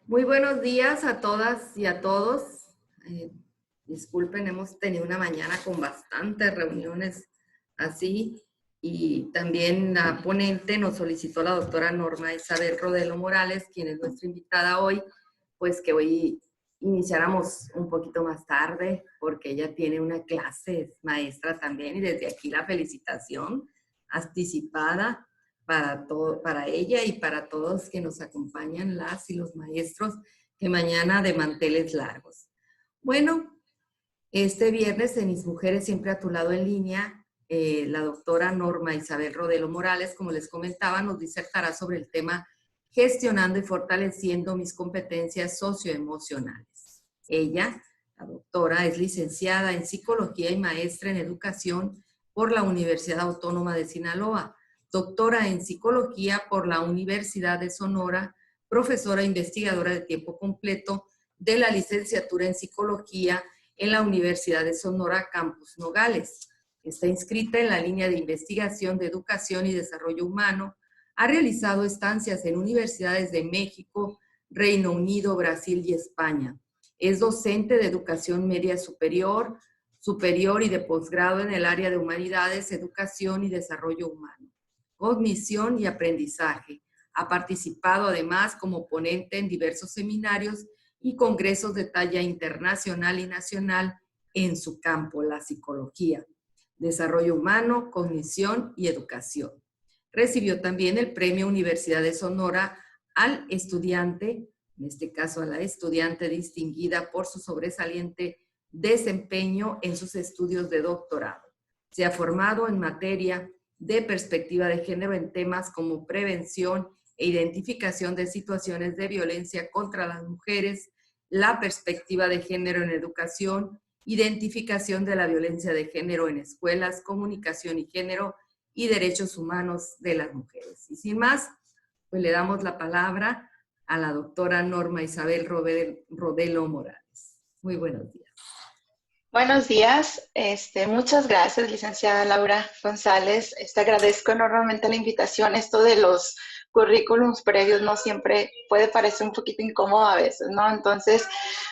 Muy buenos días a todas y a todos. Eh, Disculpen, hemos tenido una mañana con bastantes reuniones así y también la ponente nos solicitó la doctora Norma Isabel Rodelo Morales, quien es nuestra invitada hoy, pues que hoy iniciáramos un poquito más tarde porque ella tiene una clase, es maestra también y desde aquí la felicitación anticipada para ella y para todos que nos acompañan, las y los maestros, que mañana de manteles largos. Bueno, este viernes en Mis Mujeres Siempre a tu Lado en Línea, la doctora Norma Isabel Rodelo Morales, como les comentaba, nos disertará sobre el tema gestionando y fortaleciendo mis competencias socioemocionales. Ella, la doctora, es licenciada en psicología y maestra en educación por la Universidad Autónoma de Sinaloa, doctora en psicología por la Universidad de Sonora, profesora e investigadora de tiempo completo de la licenciatura en psicología en la Universidad de Sonora, Campus Nogales. Está inscrita en la línea de investigación de educación y desarrollo humano. Ha realizado estancias en universidades de México, Reino Unido, Brasil y España. Es docente de educación media superior y de posgrado en el área de humanidades, educación y desarrollo humano, cognición y aprendizaje. Ha participado además como ponente en diversos seminarios y congresos de talla internacional y nacional en su campo, la psicología, desarrollo humano, cognición y educación. Recibió también el Premio Universidad de Sonora al estudiante, en este caso a la estudiante distinguida por su sobresaliente desempeño en sus estudios de doctorado. Se ha formado en materia de perspectiva de género en temas como prevención e identificación de situaciones de violencia contra las mujeres, la perspectiva de género en educación, identificación de la violencia de género en escuelas, comunicación y género y derechos humanos de las mujeres. Y sin más, pues le damos la palabra a la doctora Norma Isabel Rodelo Morales. Muy buenos días. Buenos días, muchas gracias, licenciada Laura González. Agradezco enormemente la invitación. Esto de los currículums previos no siempre puede parecer un poquito incómodo a veces, ¿no? Entonces,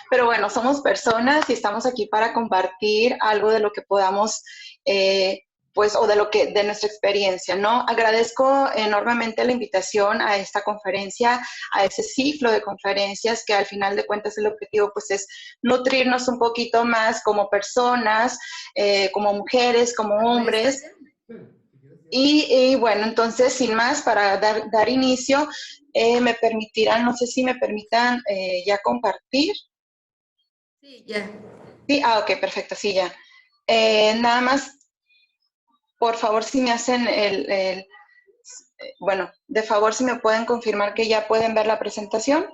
pero bueno, somos personas y estamos aquí para compartir algo de lo que podamos, pues, o de nuestra experiencia, ¿no? Agradezco enormemente la invitación a esta conferencia, a ese ciclo de conferencias que al final de cuentas el objetivo, pues, es nutrirnos un poquito más como personas, como mujeres, como hombres. Y bueno, entonces, sin más, para dar inicio, me permitirán, no sé si me permitan ya compartir. Sí, ya. Sí, ok, perfecto, sí, ya. Nada más, por favor, si me hacen bueno, de favor, si me pueden confirmar que ya pueden ver la presentación.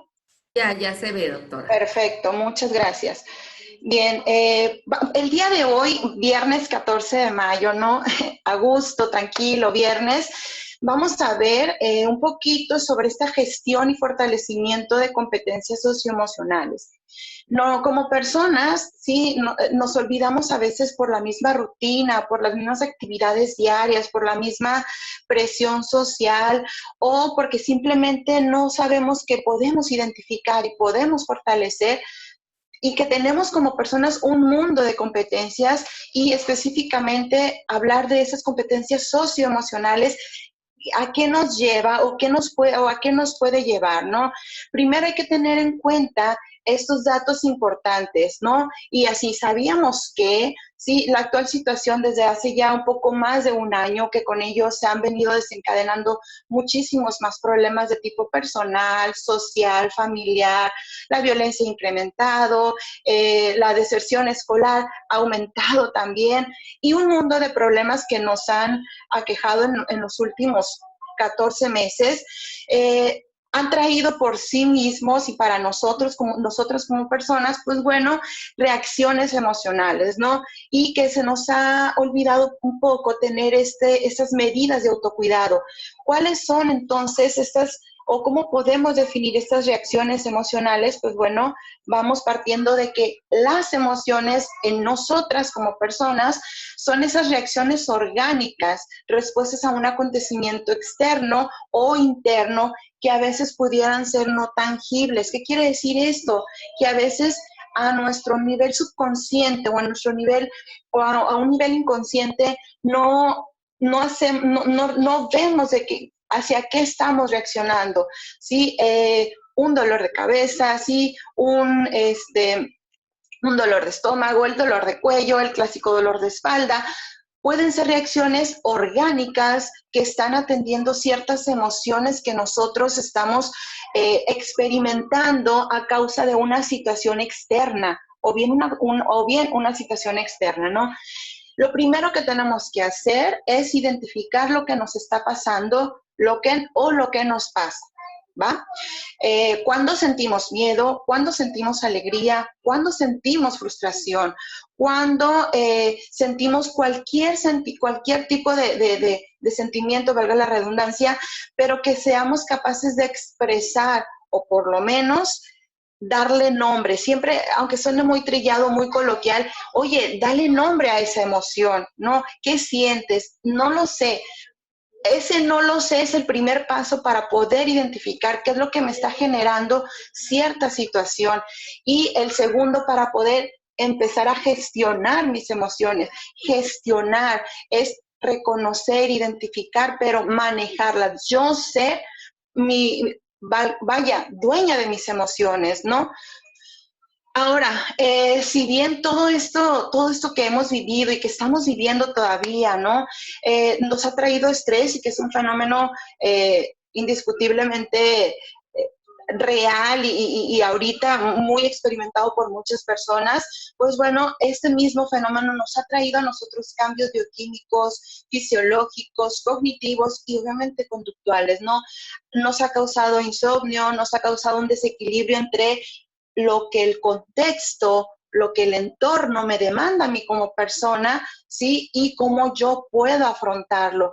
Ya se ve, doctora. Perfecto, muchas gracias. Bien, el día de hoy, viernes 14 de mayo, ¿no? A gusto, tranquilo, viernes, vamos a ver un poquito sobre esta gestión y fortalecimiento de competencias socioemocionales. No, como personas, sí, nos olvidamos a veces por la misma rutina, por las mismas actividades diarias, por la misma presión social o porque simplemente no sabemos que podemos identificar y podemos fortalecer y que tenemos como personas un mundo de competencias y específicamente hablar de esas competencias socioemocionales. ¿A qué nos lleva o a qué nos puede llevar, no? Primero hay que tener en cuenta estos datos importantes, ¿no? Y así sabíamos que, sí, la actual situación desde hace ya un poco más de un año, que con ello se han venido desencadenando muchísimos más problemas de tipo personal, social, familiar, la violencia ha incrementado, la deserción escolar ha aumentado también, y un mundo de problemas que nos han aquejado en los últimos 14 meses, han traído por sí mismos y para nosotros como personas, pues bueno, reacciones emocionales, ¿no? Y que se nos ha olvidado un poco tener estas medidas de autocuidado. ¿Cuáles son entonces estas o cómo podemos definir estas reacciones emocionales, pues bueno, vamos partiendo de que las emociones en nosotras como personas son esas reacciones orgánicas, respuestas a un acontecimiento externo o interno que a veces pudieran ser no tangibles. ¿Qué quiere decir esto? Que a veces a nuestro nivel subconsciente o a nuestro nivel o a un nivel inconsciente no vemos de qué, hacia qué estamos reaccionando, ¿sí? Un dolor de cabeza, ¿sí? Un dolor de estómago, el dolor de cuello, el clásico dolor de espalda. Pueden ser reacciones orgánicas que están atendiendo ciertas emociones que nosotros estamos experimentando a causa de una situación externa o bien una situación externa, ¿no? Lo primero que tenemos que hacer es identificar lo que nos está pasando, lo que nos pasa, ¿va? Cuando sentimos miedo, cuando sentimos alegría, cuando sentimos frustración, cuando sentimos cualquier tipo de sentimiento, valga la redundancia, pero que seamos capaces de expresar o por lo menos darle nombre. Siempre, aunque suene muy trillado, muy coloquial, oye, dale nombre a esa emoción, ¿no? ¿Qué sientes? No lo sé. Ese no lo sé es el primer paso para poder identificar qué es lo que me está generando cierta situación. Y el segundo, para poder empezar a gestionar mis emociones. Gestionar es reconocer, identificar, pero manejarlas. Yo ser dueña de mis emociones, ¿no? Ahora, si bien todo esto que hemos vivido y que estamos viviendo todavía, ¿no? Nos ha traído estrés y que es un fenómeno indiscutiblemente real y ahorita muy experimentado por muchas personas, pues bueno, este mismo fenómeno nos ha traído a nosotros cambios bioquímicos, fisiológicos, cognitivos y obviamente conductuales, ¿no? Nos ha causado insomnio, nos ha causado un desequilibrio entre lo que el contexto, lo que el entorno me demanda a mí como persona, ¿sí? Y cómo yo puedo afrontarlo.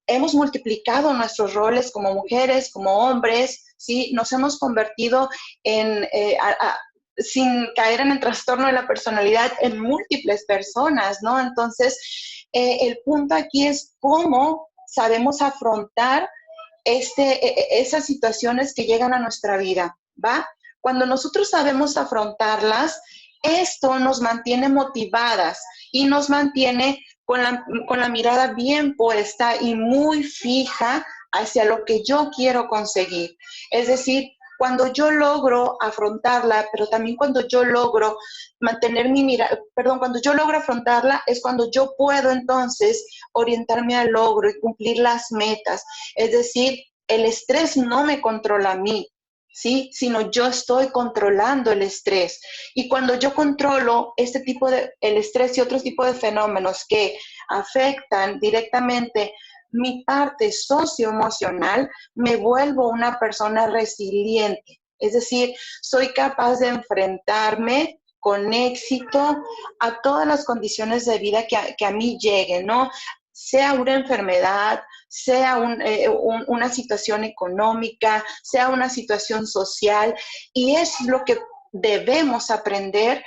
Hemos multiplicado nuestros roles como mujeres, como hombres, ¿sí? Nos hemos convertido en, sin caer en el trastorno de la personalidad, en múltiples personas, ¿no? Entonces, el punto aquí es cómo sabemos afrontar esas situaciones que llegan a nuestra vida, ¿va? Cuando nosotros sabemos afrontarlas, esto nos mantiene motivadas y nos mantiene con la mirada bien puesta y muy fija hacia lo que yo quiero conseguir. Es decir, cuando yo logro afrontarla, pero también cuando yo logro mantener mi mirada, cuando yo logro afrontarla es cuando yo puedo entonces orientarme al logro y cumplir las metas. Es decir, el estrés no me controla a mí, ¿sí? Sino yo estoy controlando el estrés. Y cuando yo controlo el estrés y otros tipos de fenómenos que afectan directamente mi parte socioemocional, me vuelvo una persona resiliente. Es decir, soy capaz de enfrentarme con éxito a todas las condiciones de vida que a mí lleguen, ¿no? Sea una enfermedad, sea una situación económica, sea una situación social, y es lo que debemos aprender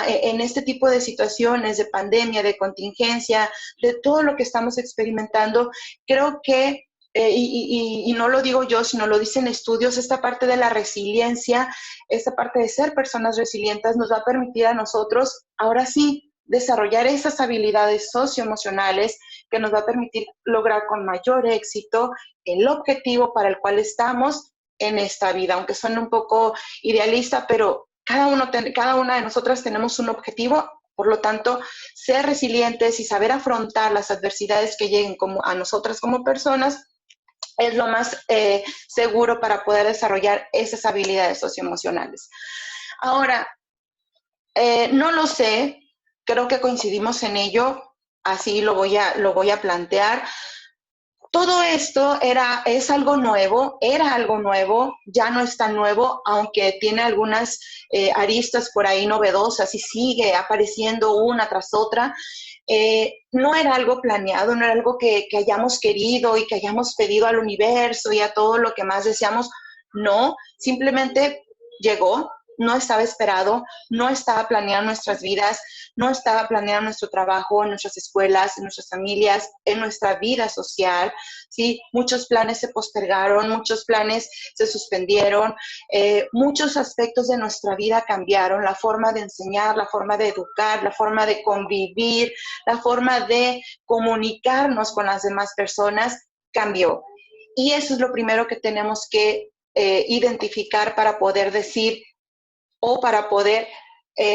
en este tipo de situaciones de pandemia, de contingencia, de todo lo que estamos experimentando. Creo que, y no lo digo yo, sino lo dicen estudios, esta parte de la resiliencia, esta parte de ser personas resilientes nos va a permitir a nosotros, ahora sí, desarrollar esas habilidades socioemocionales que nos va a permitir lograr con mayor éxito el objetivo para el cual estamos en esta vida, aunque suene un poco idealista, pero cada una de nosotras tenemos un objetivo. Por lo tanto, ser resilientes y saber afrontar las adversidades que lleguen a nosotras como personas es lo más seguro para poder desarrollar esas habilidades socioemocionales. Ahora, no lo sé, creo que coincidimos en ello, así lo voy a plantear. Todo esto es algo nuevo, era algo nuevo, ya no es tan nuevo, aunque tiene algunas aristas por ahí novedosas y sigue apareciendo una tras otra. No era algo planeado, no era algo que hayamos querido y que hayamos pedido al universo y a todo lo que más deseamos. No, simplemente llegó, no estaba esperado, no estaba planeado en nuestras vidas, no estaba planeado en nuestro trabajo, en nuestras escuelas, en nuestras familias, en nuestra vida social, ¿sí? Muchos planes se postergaron, muchos planes se suspendieron, muchos aspectos de nuestra vida cambiaron, la forma de enseñar, la forma de educar, la forma de convivir, la forma de comunicarnos con las demás personas cambió. Y eso es lo primero que tenemos que identificar para poder decir o para poder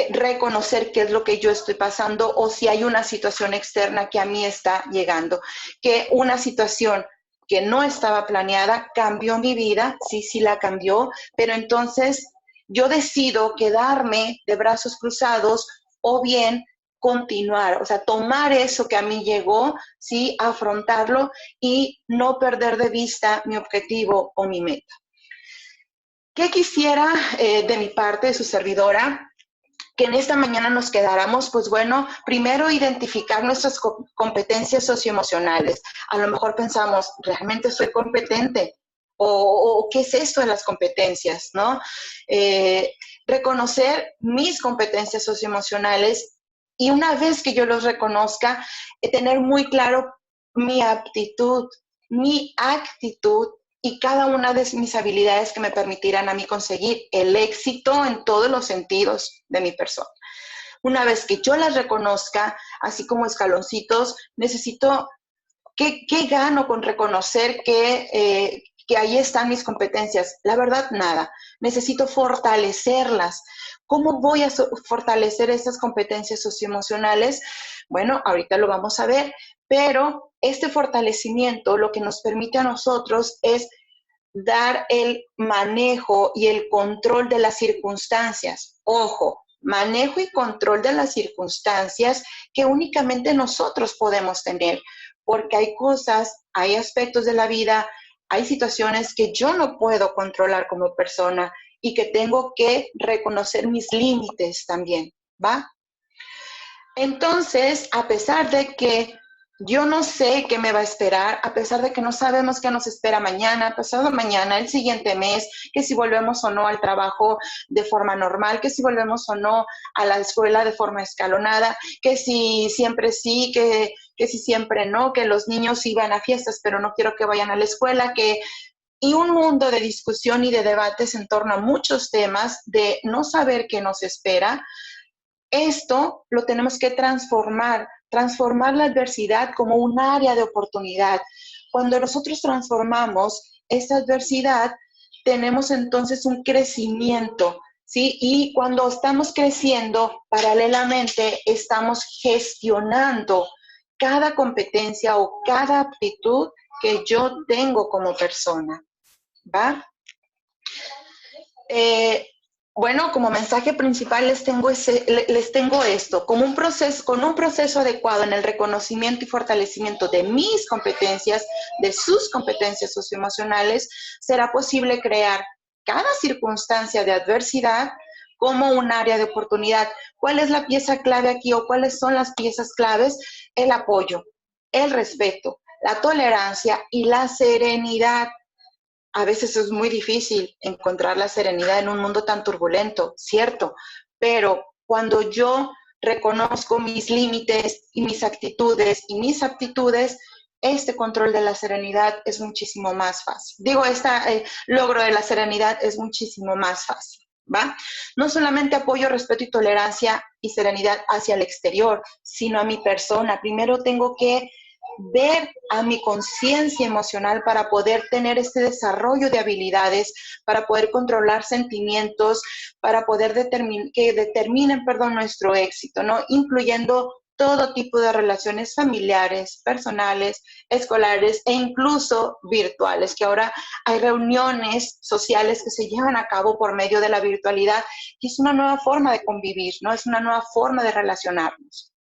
reconocer qué es lo que yo estoy pasando o si hay una situación externa que a mí está llegando. Que una situación que no estaba planeada cambió mi vida, sí la cambió, pero entonces yo decido quedarme de brazos cruzados o bien continuar, o sea, tomar eso que a mí llegó, sí, afrontarlo y no perder de vista mi objetivo o mi meta. ¿Qué quisiera de mi parte, de su servidora? Que en esta mañana nos quedáramos, pues bueno, primero identificar nuestras competencias socioemocionales. A lo mejor pensamos, ¿realmente soy competente? O ¿qué es esto de las competencias? ¿No? Reconocer mis competencias socioemocionales y una vez que yo los reconozca, tener muy claro mi aptitud, mi actitud y cada una de mis habilidades que me permitirán a mí conseguir el éxito en todos los sentidos de mi persona. Una vez que yo las reconozca, así como escaloncitos, necesito, ¿qué gano con reconocer que ahí están mis competencias? La verdad, nada. Necesito fortalecerlas. ¿Cómo voy a fortalecer esas competencias socioemocionales? Bueno, ahorita lo vamos a ver, pero este fortalecimiento lo que nos permite a nosotros es dar el manejo y el control de las circunstancias. Ojo, manejo y control de las circunstancias que únicamente nosotros podemos tener, porque hay cosas, hay aspectos de la vida, hay situaciones que yo no puedo controlar como persona y que tengo que reconocer mis límites también, ¿va? Entonces, a pesar de que yo no sé qué me va a esperar, a pesar de que no sabemos qué nos espera mañana, pasado mañana, el siguiente mes, que si volvemos o no al trabajo de forma normal, que si volvemos o no a la escuela de forma escalonada, que si siempre sí, que si siempre no, que los niños iban a fiestas, pero no quiero que vayan a la escuela, y un mundo de discusión y de debates en torno a muchos temas de no saber qué nos espera. Esto lo tenemos que transformar la adversidad como un área de oportunidad. Cuando nosotros transformamos esa adversidad, tenemos entonces un crecimiento, ¿sí? Y cuando estamos creciendo, paralelamente estamos gestionando cada competencia o cada aptitud que yo tengo como persona, ¿va? Bueno, como mensaje principal les tengo esto, con un proceso adecuado en el reconocimiento y fortalecimiento de mis competencias, de sus competencias socioemocionales, será posible crear cada circunstancia de adversidad como un área de oportunidad. ¿Cuál es la pieza clave aquí o cuáles son las piezas claves? El apoyo, el respeto, la tolerancia y la serenidad. A veces es muy difícil encontrar la serenidad en un mundo tan turbulento, cierto, pero cuando yo reconozco mis límites y mis actitudes y mis aptitudes, este control de la serenidad es muchísimo más fácil. Este logro de la serenidad es muchísimo más fácil, ¿va? No solamente apoyo, respeto y tolerancia y serenidad hacia el exterior, sino a mi persona. Primero tengo que ver a mi conciencia emocional para poder tener este desarrollo de habilidades, para poder controlar sentimientos, para poder que determinen nuestro éxito, ¿no? Incluyendo todo tipo de relaciones familiares, personales, escolares e incluso virtuales, que ahora hay reuniones sociales que se llevan a cabo por medio de la virtualidad y es una nueva forma de convivir, ¿no? Es una nueva forma de relacionarnos.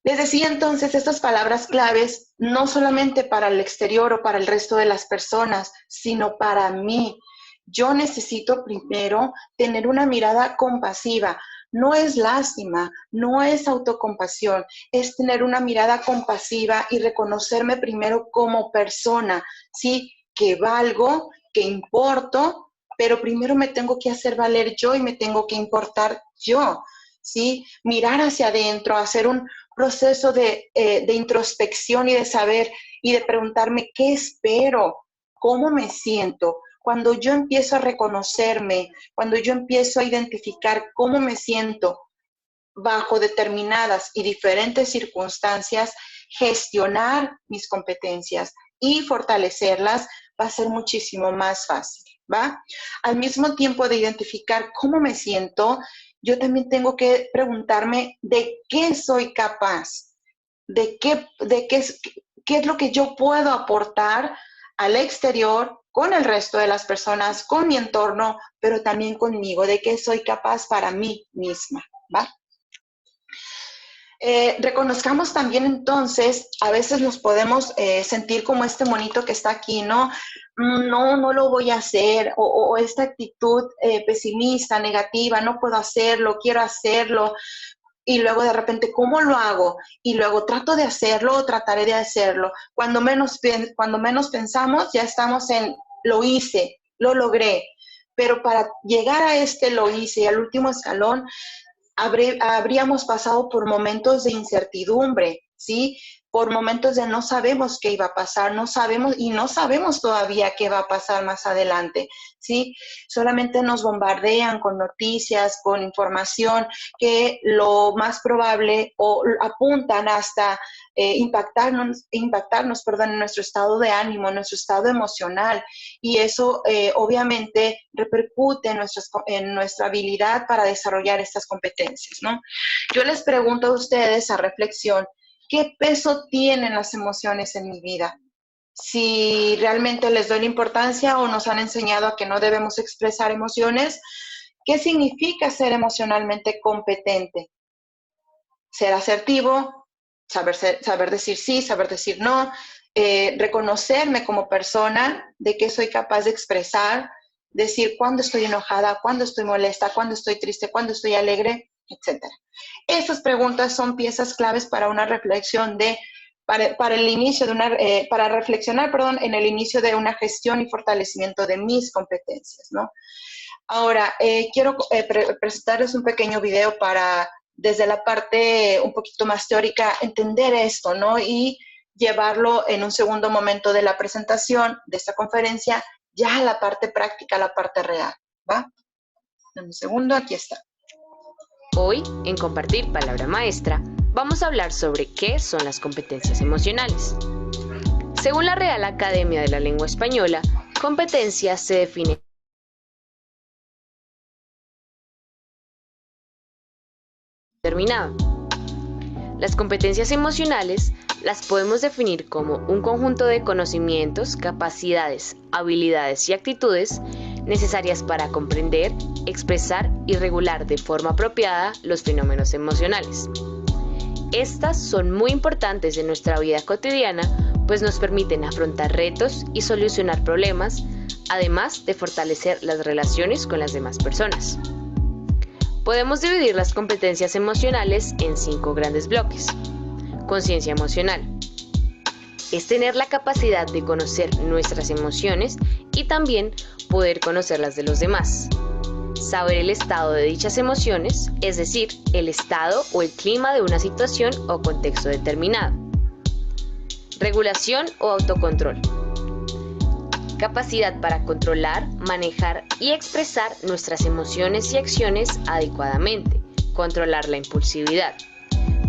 Les decía entonces estas palabras claves, no solamente para el exterior o para el resto de las personas, sino para mí. Yo necesito primero tener una mirada compasiva. No es lástima, no es autocompasión, es tener una mirada compasiva y reconocerme primero como persona, ¿sí? Que valgo, que importo, pero primero me tengo que hacer valer yo y me tengo que importar yo, ¿sí? Mirar hacia adentro, hacer un proceso de introspección y de saber y de preguntarme qué espero, cómo me siento. Cuando yo empiezo a reconocerme, cuando yo empiezo a identificar cómo me siento bajo determinadas y diferentes circunstancias, gestionar mis competencias y fortalecerlas va a ser muchísimo más fácil, ¿va? Al mismo tiempo de identificar cómo me siento, yo también tengo que preguntarme de qué soy capaz, qué es lo que yo puedo aportar al exterior, con el resto de las personas, con mi entorno, pero también conmigo, de qué soy capaz para mí misma, ¿va? Reconozcamos también entonces, a veces nos podemos sentir como este monito que está aquí, ¿no? No lo voy a hacer, o esta actitud pesimista, negativa, no puedo hacerlo, quiero hacerlo, y luego de repente, ¿cómo lo hago? Y luego trato de hacerlo o trataré de hacerlo. Cuando menos pensamos, ya estamos en lo hice, lo logré. Pero para llegar a este lo hice, al último escalón, habríamos pasado por momentos de incertidumbre, ¿sí? Por momentos de no sabemos qué iba a pasar, no sabemos todavía qué va a pasar más adelante, ¿sí? Solamente nos bombardean con noticias, con información que lo más probable o apuntan hasta impactarnos, en nuestro estado de ánimo, en nuestro estado emocional, y eso obviamente repercute en nuestra habilidad para desarrollar estas competencias, ¿no? Yo les pregunto a ustedes a reflexión, ¿qué peso tienen las emociones en mi vida? Si realmente les doy la importancia o nos han enseñado a que no debemos expresar emociones, ¿qué significa ser emocionalmente competente? Ser asertivo, saber decir sí, saber decir no, reconocerme como persona, de qué soy capaz de expresar, decir cuándo estoy enojada, cuándo estoy molesta, cuándo estoy triste, cuándo estoy alegre, etc. Esas preguntas son piezas claves para una reflexión para el inicio de para reflexionar, en el inicio de una gestión y fortalecimiento de mis competencias, ¿no? Ahora, quiero presentarles un pequeño video para, desde la parte un poquito más teórica, entender esto, ¿no? Y llevarlo en un segundo momento de la presentación de esta conferencia ya a la parte práctica, a la parte real, ¿va? En un segundo, aquí está. Hoy, en Compartir Palabra Maestra, vamos a hablar sobre qué son las competencias emocionales. Según la Real Academia de la Lengua Española, competencia se define determinado. Las competencias emocionales las podemos definir como un conjunto de conocimientos, capacidades, habilidades y actitudes necesarias para comprender, expresar y regular de forma apropiada los fenómenos emocionales. Estas son muy importantes en nuestra vida cotidiana, pues nos permiten afrontar retos y solucionar problemas, además de fortalecer las relaciones con las demás personas. Podemos dividir las competencias emocionales en 5 grandes bloques. Conciencia emocional. Es tener la capacidad de conocer nuestras emociones y también poder conocerlas de los demás. Saber el estado de dichas emociones, es decir, el estado o el clima de una situación o contexto determinado. Regulación o autocontrol. Capacidad para controlar, manejar y expresar nuestras emociones y acciones adecuadamente, controlar la impulsividad.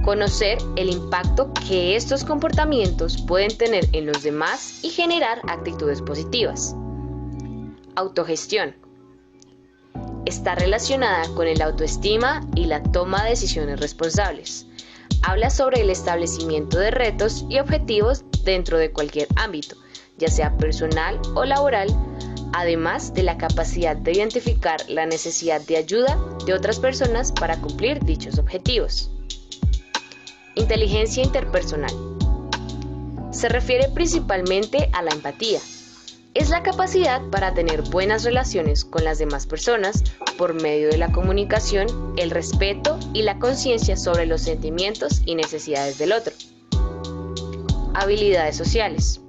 Conocer el impacto que estos comportamientos pueden tener en los demás y generar actitudes positivas. Autogestión. Está relacionada con el autoestima y la toma de decisiones responsables. Habla sobre el establecimiento de retos y objetivos dentro de cualquier ámbito, ya sea personal o laboral, además de la capacidad de identificar la necesidad de ayuda de otras personas para cumplir dichos objetivos. Inteligencia interpersonal. Se refiere principalmente a la empatía. Es la capacidad para tener buenas relaciones con las demás personas por medio de la comunicación, el respeto y la conciencia sobre los sentimientos y necesidades del otro. Habilidades sociales.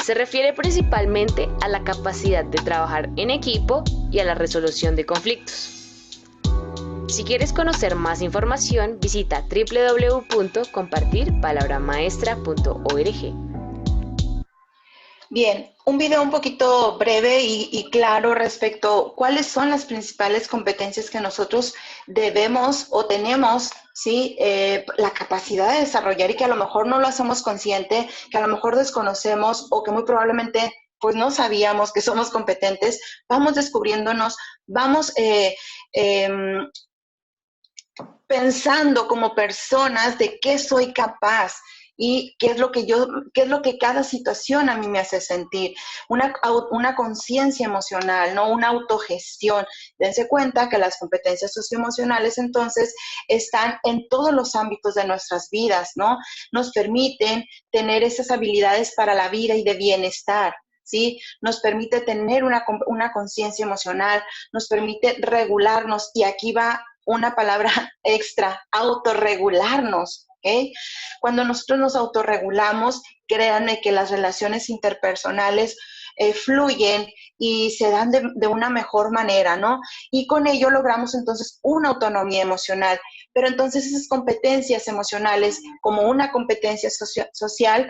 Se refiere principalmente a la capacidad de trabajar en equipo y a la resolución de conflictos. Si quieres conocer más información, visita www.compartirpalabramaestra.org. Bien, un video un poquito breve y claro respecto a cuáles son las principales competencias que nosotros debemos o tenemos, ¿sí? La capacidad de desarrollar y que a lo mejor no lo hacemos consciente, que a lo mejor desconocemos o que muy probablemente pues no sabíamos que somos competentes. Vamos descubriéndonos, vamos pensando como personas de qué soy capaz y qué es lo que cada situación a mí me hace sentir. Una conciencia emocional, ¿no? Una autogestión. Dense cuenta que las competencias socioemocionales entonces están en todos los ámbitos de nuestras vidas, ¿no? Nos permiten tener esas habilidades para la vida y de bienestar. ¿Sí? Nos permite tener una conciencia emocional, nos permite regularnos, y aquí va una palabra extra, autorregularnos, ¿ok? Cuando nosotros nos autorregulamos, créanme que las relaciones interpersonales fluyen y se dan de una mejor manera, ¿no? Y con ello logramos entonces una autonomía emocional. Pero entonces esas competencias emocionales, como una competencia social,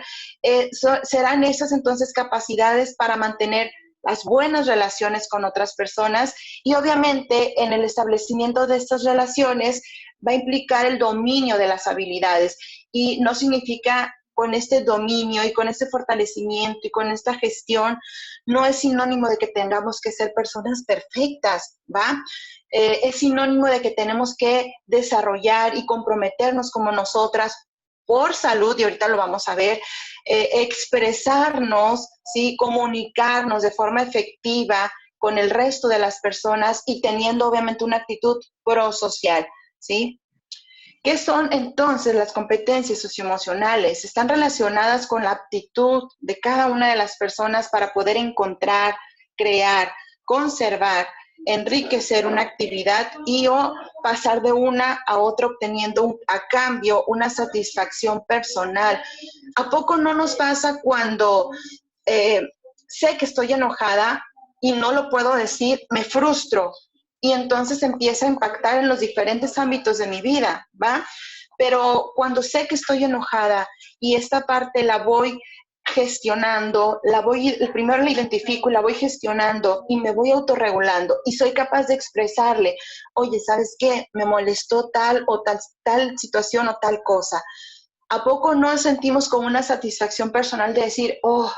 serán esas entonces capacidades para mantener las buenas relaciones con otras personas, y obviamente en el establecimiento de estas relaciones va a implicar el dominio de las habilidades, y no significa con este dominio y con este fortalecimiento y con esta gestión, no es sinónimo de que tengamos que ser personas perfectas, ¿va? Es sinónimo de que tenemos que desarrollar y comprometernos como nosotras por salud, y ahorita lo vamos a ver, expresarnos, ¿sí? Comunicarnos de forma efectiva con el resto de las personas y teniendo obviamente una actitud prosocial, ¿sí? ¿Qué son entonces las competencias socioemocionales? Están relacionadas con la aptitud de cada una de las personas para poder encontrar, crear, conservar, enriquecer una actividad y o pasar de una a otra obteniendo a cambio una satisfacción personal. ¿A poco no nos pasa cuando sé que estoy enojada y no lo puedo decir, me frustro? Y entonces empieza a impactar en los diferentes ámbitos de mi vida, ¿va? Pero cuando sé que estoy enojada y esta parte la voy gestionando, primero la identifico y la voy gestionando y me voy autorregulando y soy capaz de expresarle, oye, ¿sabes qué? Me molestó tal o tal situación o tal cosa. ¿A poco no sentimos como una satisfacción personal de decir, oh,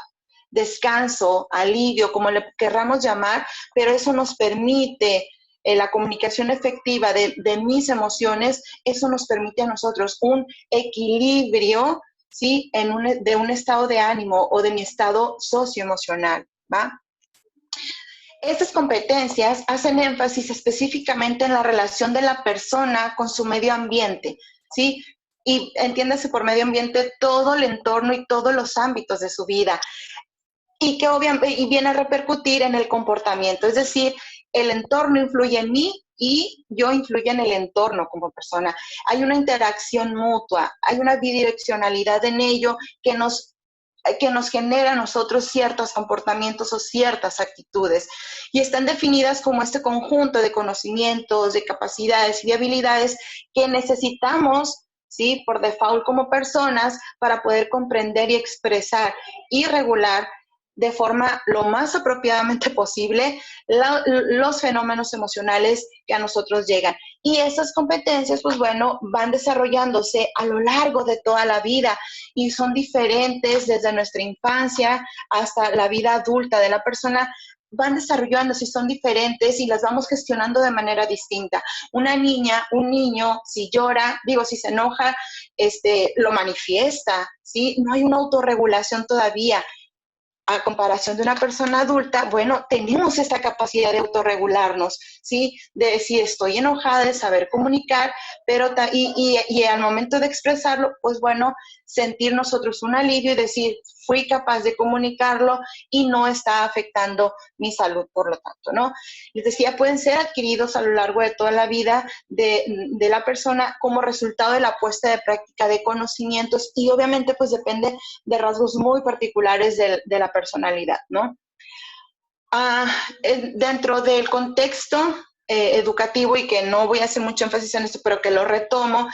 descanso, alivio, como le querramos llamar, pero eso nos permite la comunicación efectiva de mis emociones, eso nos permite a nosotros un equilibrio, ¿sí? De un estado de ánimo o de mi estado socioemocional, ¿va? Estas competencias hacen énfasis específicamente en la relación de la persona con su medio ambiente, ¿sí? Y entiéndase por medio ambiente todo el entorno y todos los ámbitos de su vida, y que obviamente viene a repercutir en el comportamiento, es decir, el entorno influye en mí y yo influyo en el entorno como persona. Hay una interacción mutua, hay una bidireccionalidad en ello que nos genera a nosotros ciertos comportamientos o ciertas actitudes, y están definidas como este conjunto de conocimientos, de capacidades y habilidades que necesitamos, ¿sí? Por default como personas para poder comprender y expresar y regular de forma lo más apropiadamente posible los fenómenos emocionales que a nosotros llegan. Y esas competencias, pues bueno, van desarrollándose a lo largo de toda la vida y son diferentes desde nuestra infancia hasta la vida adulta de la persona. Van desarrollándose y son diferentes y las vamos gestionando de manera distinta. Una niña, un niño, si llora, si se enoja, lo manifiesta, ¿sí? No hay una autorregulación todavía. a comparación de una persona adulta, bueno, tenemos esta capacidad de autorregularnos, ¿sí? De si estoy enojada, de saber comunicar, pero y al momento de expresarlo, pues bueno, sentir nosotros un alivio y decir, fui capaz de comunicarlo y no está afectando mi salud, por lo tanto, ¿no? Les decía, pueden ser adquiridos a lo largo de toda la vida de la persona como resultado de la puesta de práctica de conocimientos y obviamente pues depende de rasgos muy particulares de la personalidad, ¿no? Dentro del contexto educativo, y que no voy a hacer mucho énfasis en esto, pero que lo retomo,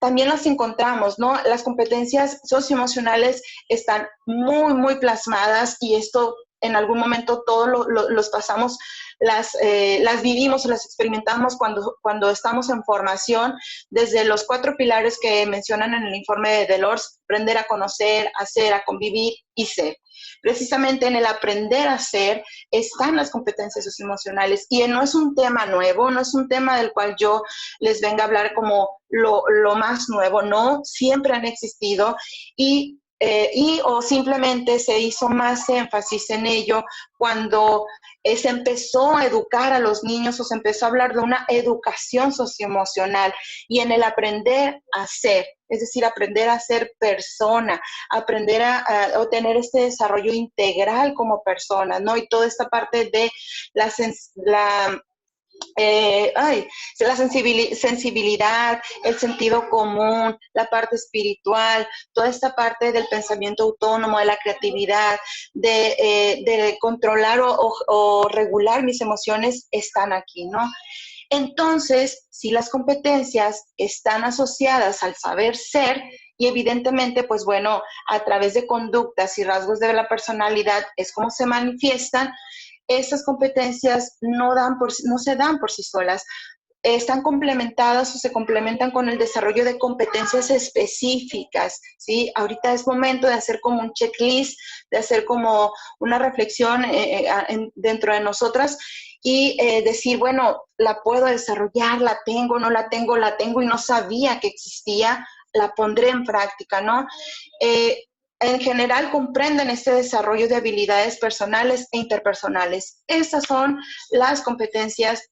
también las encontramos, ¿no? Las competencias socioemocionales están muy, muy plasmadas y esto en algún momento todos los pasamos, las vivimos o las experimentamos cuando estamos en formación, desde los 4 pilares que mencionan en el informe de Delors: aprender a conocer, hacer, a convivir y ser. Precisamente en el aprender a ser están las competencias socioemocionales y no es un tema nuevo, no es un tema del cual yo les venga a hablar como lo más nuevo, no, siempre han existido o simplemente se hizo más énfasis en ello cuando se empezó a educar a los niños o se empezó a hablar de una educación socioemocional y en el aprender a ser, es decir, aprender a ser persona, aprender a tener este desarrollo integral como persona, ¿no? Y toda esta parte de la sensibilidad, el sentido común, la parte espiritual, toda esta parte del pensamiento autónomo, de la creatividad, de controlar o regular mis emociones, están aquí, ¿no? Entonces, si las competencias están asociadas al saber ser, y evidentemente, pues bueno, a través de conductas y rasgos de la personalidad es como se manifiestan, estas competencias no se dan por sí solas, están complementadas o se complementan con el desarrollo de competencias específicas, ¿sí? Ahorita es momento de hacer como un checklist, de hacer como una reflexión dentro de nosotras y decir, bueno, la puedo desarrollar, la tengo, no la tengo, la tengo y no sabía que existía, la pondré en práctica, ¿no? En general comprenden este desarrollo de habilidades personales e interpersonales. Estas son las competencias,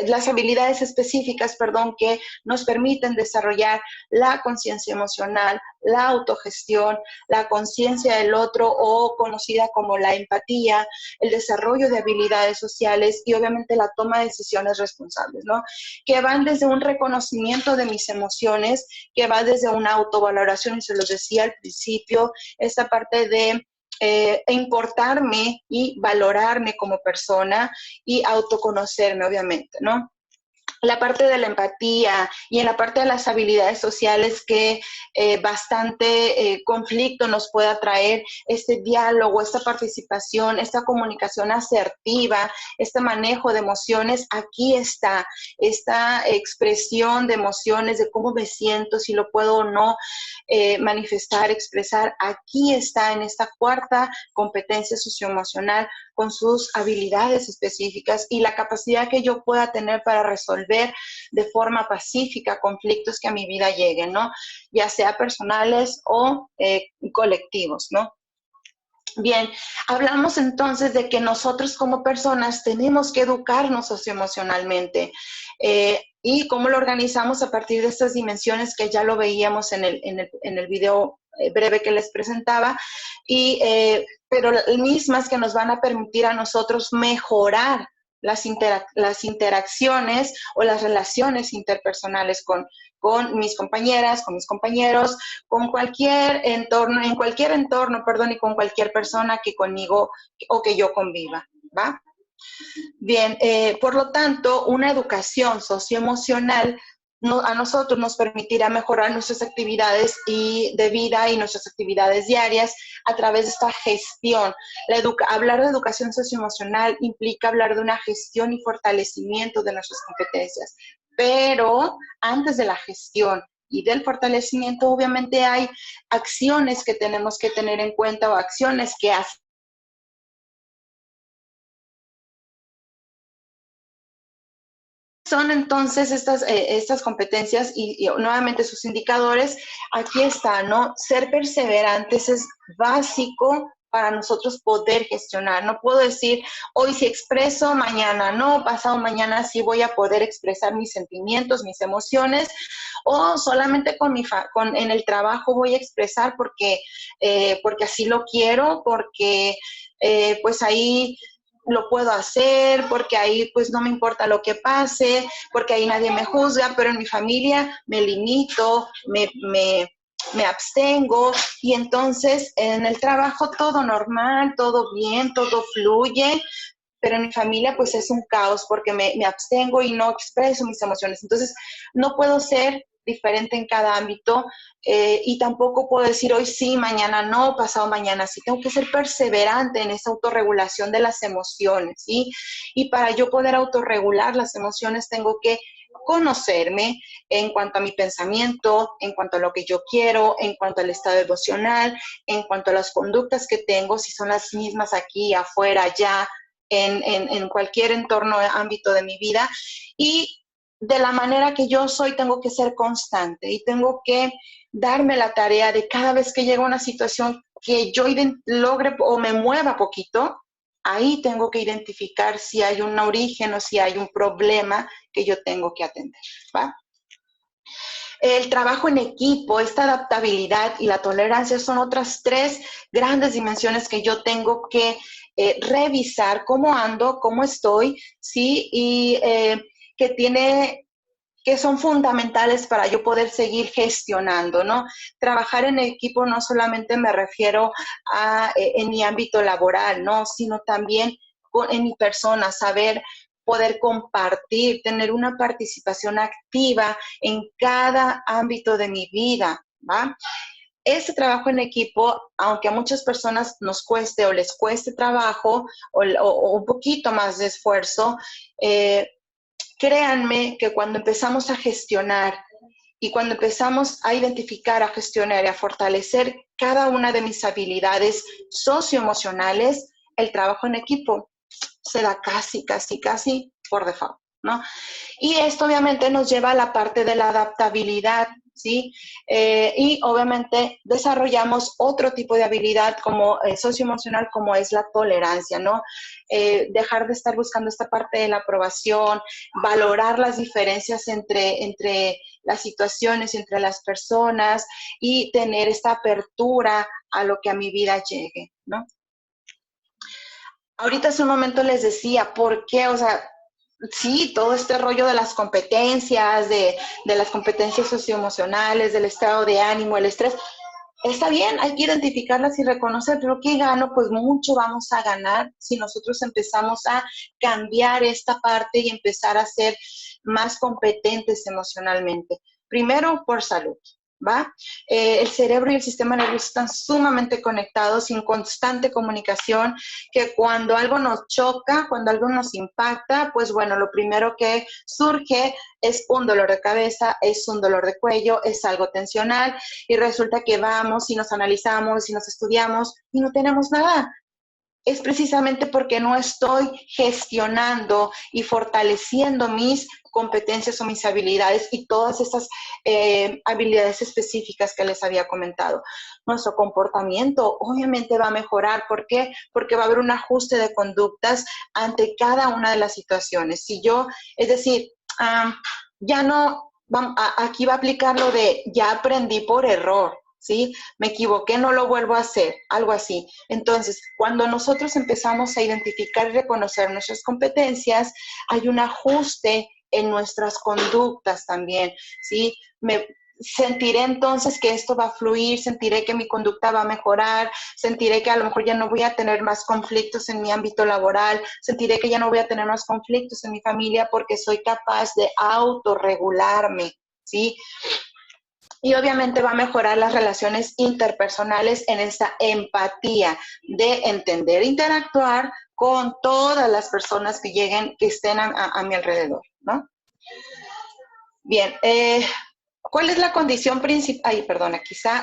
las habilidades específicas, que nos permiten desarrollar la conciencia emocional, la autogestión, la conciencia del otro o conocida como la empatía, el desarrollo de habilidades sociales y obviamente la toma de decisiones responsables, ¿no? Que van desde un reconocimiento de mis emociones, que va desde una autovaloración, y se los decía al principio, esta parte de importarme y valorarme como persona y autoconocerme, obviamente, ¿no? La parte de la empatía y en la parte de las habilidades sociales que bastante conflicto nos pueda traer, este diálogo, esta participación, esta comunicación asertiva, este manejo de emociones, aquí está, esta expresión de emociones, de cómo me siento, si lo puedo o no manifestar, expresar, aquí está en esta 4ª competencia socioemocional con sus habilidades específicas y la capacidad que yo pueda tener para resolver de forma pacífica conflictos que a mi vida lleguen, ¿no? Ya sea personales o colectivos, ¿no? Bien, hablamos entonces de que nosotros como personas tenemos que educarnos socioemocionalmente y cómo lo organizamos a partir de estas dimensiones que ya lo veíamos en el video breve que les presentaba, pero mismas que nos van a permitir a nosotros mejorar las interacciones o las relaciones interpersonales con mis compañeras, con mis compañeros, con cualquier entorno, en cualquier entorno, y con cualquier persona que conmigo o que yo conviva, ¿va? Bien, por lo tanto, una educación socioemocional a nosotros nos permitirá mejorar nuestras actividades de vida y nuestras actividades diarias a través de esta gestión. Hablar de educación socioemocional implica hablar de una gestión y fortalecimiento de nuestras competencias, pero antes de la gestión y del fortalecimiento, obviamente hay acciones que tenemos que tener en cuenta o acciones que hacen. Son entonces estas competencias y nuevamente sus indicadores. Aquí está, ¿no? Ser perseverantes es básico para nosotros poder gestionar. No puedo decir, hoy sí expreso, mañana no, pasado mañana sí voy a poder expresar mis sentimientos, mis emociones, o solamente en el trabajo voy a expresar porque así lo quiero, porque pues ahí lo puedo hacer, porque ahí pues no me importa lo que pase, porque ahí nadie me juzga, pero en mi familia me limito, me abstengo, y entonces en el trabajo todo normal, todo bien, todo fluye, pero en mi familia pues es un caos porque me abstengo y no expreso mis emociones. Entonces no puedo ser diferente en cada ámbito, y tampoco puedo decir hoy sí, mañana no, pasado mañana sí. Tengo que ser perseverante en esa autorregulación de las emociones, ¿sí? Y para yo poder autorregular las emociones tengo que conocerme en cuanto a mi pensamiento, en cuanto a lo que yo quiero, en cuanto al estado emocional, en cuanto a las conductas que tengo, si son las mismas aquí, afuera, allá, en cualquier entorno, ámbito de mi vida. Y de la manera que yo soy, tengo que ser constante y tengo que darme la tarea de cada vez que llega una situación que yo logre o me mueva poquito, ahí tengo que identificar si hay un origen o si hay un problema que yo tengo que atender, ¿va? El trabajo en equipo, esta adaptabilidad y la tolerancia son otras 3 grandes dimensiones que yo tengo que revisar cómo ando, cómo estoy, ¿sí? Y que son fundamentales para yo poder seguir gestionando, ¿no? Trabajar en equipo no solamente me refiero a en mi ámbito laboral, ¿no? Sino también en mi persona, saber poder compartir, tener una participación activa en cada ámbito de mi vida, ¿va? Este trabajo en equipo, aunque a muchas personas nos cueste o les cueste trabajo o un poquito más de esfuerzo, créanme que cuando empezamos a gestionar y cuando empezamos a identificar, a gestionar y a fortalecer cada una de mis habilidades socioemocionales, el trabajo en equipo se da casi por default, ¿no? Y esto obviamente nos lleva a la parte de la adaptabilidad, ¿sí? Y obviamente desarrollamos otro tipo de habilidad como socioemocional, como es la tolerancia, ¿no? Dejar de estar buscando esta parte de la aprobación, valorar las diferencias entre las situaciones, entre las personas, y tener esta apertura a lo que a mi vida llegue, ¿no? Ahorita hace un momento les decía, ¿por qué? O sea, sí, todo este rollo de las competencias, de las competencias socioemocionales, del estado de ánimo, el estrés, está bien, hay que identificarlas y reconocer, pero ¿qué gano? Pues mucho vamos a ganar si nosotros empezamos a cambiar esta parte y empezar a ser más competentes emocionalmente. Primero, por salud, ¿va? El cerebro y el sistema nervioso están sumamente conectados, en constante comunicación, que cuando algo nos choca, cuando algo nos impacta, pues bueno, lo primero que surge es un dolor de cabeza, es un dolor de cuello, es algo tensional, y resulta que vamos y nos analizamos y nos estudiamos y no tenemos nada. Es precisamente porque no estoy gestionando y fortaleciendo mis competencias o mis habilidades y todas esas habilidades específicas que les había comentado. Nuestro comportamiento obviamente va a mejorar. ¿Por qué? Porque va a haber un ajuste de conductas ante cada una de las situaciones. Si yo, es decir, ya no, aquí va a aplicar lo de ya aprendí por error. ¿Sí? Me equivoqué, no lo vuelvo a hacer, algo así. Entonces, cuando nosotros empezamos a identificar y reconocer nuestras competencias, hay un ajuste en nuestras conductas también, ¿sí? Sentiré entonces que esto va a fluir, sentiré que mi conducta va a mejorar, sentiré que a lo mejor ya no voy a tener más conflictos en mi ámbito laboral, sentiré que ya no voy a tener más conflictos en mi familia porque soy capaz de autorregularme, ¿sí? Y obviamente va a mejorar las relaciones interpersonales en esta empatía de entender e interactuar con todas las personas que lleguen, que estén a mi alrededor, ¿no? Bien, ¿cuál es la condición principal?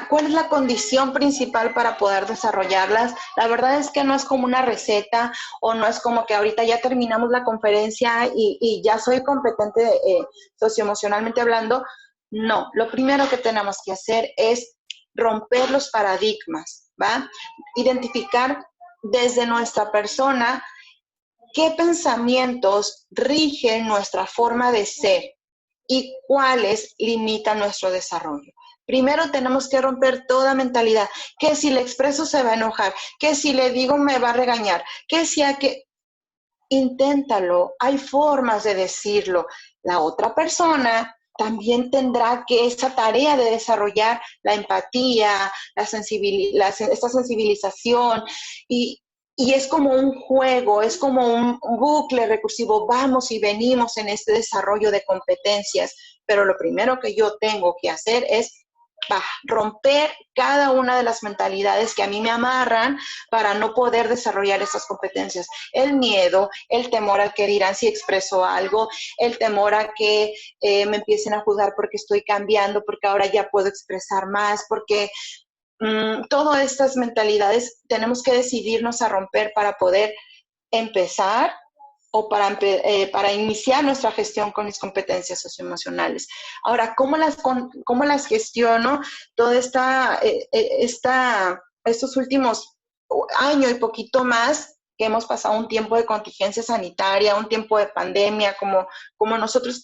¿Cuál es la condición principal para poder desarrollarlas? La verdad es que no es como una receta, o no es como que ahorita ya terminamos la conferencia y ya soy competente socioemocionalmente hablando. No, lo primero que tenemos que hacer es romper los paradigmas, ¿va? Identificar desde nuestra persona, qué pensamientos rigen nuestra forma de ser y cuáles limitan nuestro desarrollo. Primero tenemos que romper toda mentalidad, que si le expreso se va a enojar, que si le digo me va a regañar, que si a que... Inténtalo, hay formas de decirlo. La otra persona también tendrá que esa tarea de desarrollar la empatía, esta sensibilización y es como un juego, es como un bucle recursivo, vamos y venimos en este desarrollo de competencias, pero lo primero que yo tengo que hacer es romper cada una de las mentalidades que a mí me amarran para no poder desarrollar esas competencias. El miedo, el temor al que dirán si expreso algo, el temor a que me empiecen a juzgar porque estoy cambiando, porque ahora ya puedo expresar más, porque todas estas mentalidades tenemos que decidirnos a romper para poder empezar o para iniciar nuestra gestión con mis competencias socioemocionales. Ahora, ¿cómo las gestiono? Toda estos últimos año y poquito más que hemos pasado un tiempo de contingencia sanitaria, un tiempo de pandemia, como nosotros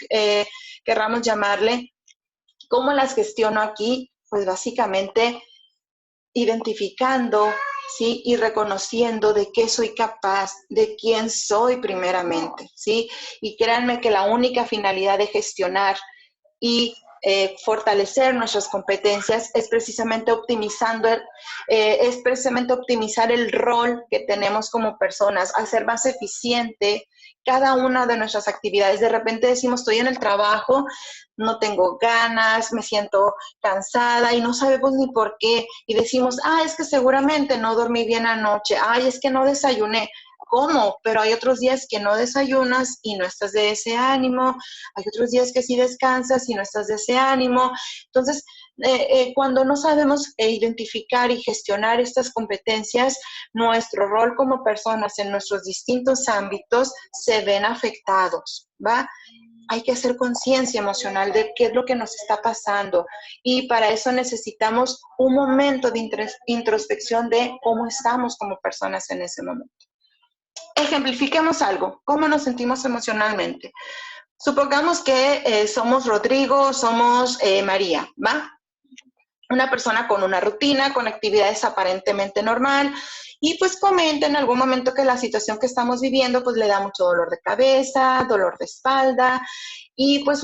querramos llamarle, ¿cómo las gestiono aquí? Pues básicamente identificando, ¿sí? Y reconociendo de qué soy capaz, de quién soy primeramente, ¿sí? Y créanme que la única finalidad de gestionar y fortalecer nuestras competencias es precisamente optimizar el rol que tenemos como personas, hacer más eficiente cada una de nuestras actividades. De repente decimos, estoy en el trabajo, no tengo ganas, me siento cansada y no sabemos ni por qué. Y decimos, es que seguramente no dormí bien anoche, es que no desayuné. ¿Cómo? Pero hay otros días que no desayunas y no estás de ese ánimo, hay otros días que sí descansas y no estás de ese ánimo. Entonces, cuando no sabemos identificar y gestionar estas competencias, nuestro rol como personas en nuestros distintos ámbitos se ven afectados, ¿va? Hay que hacer conciencia emocional de qué es lo que nos está pasando y para eso necesitamos un momento de introspección de cómo estamos como personas en ese momento. Ejemplifiquemos algo, cómo nos sentimos emocionalmente. Supongamos que somos Rodrigo, somos María, ¿va? Una persona con una rutina, con actividades aparentemente normal, y pues comenta en algún momento que la situación que estamos viviendo pues le da mucho dolor de cabeza, dolor de espalda, y pues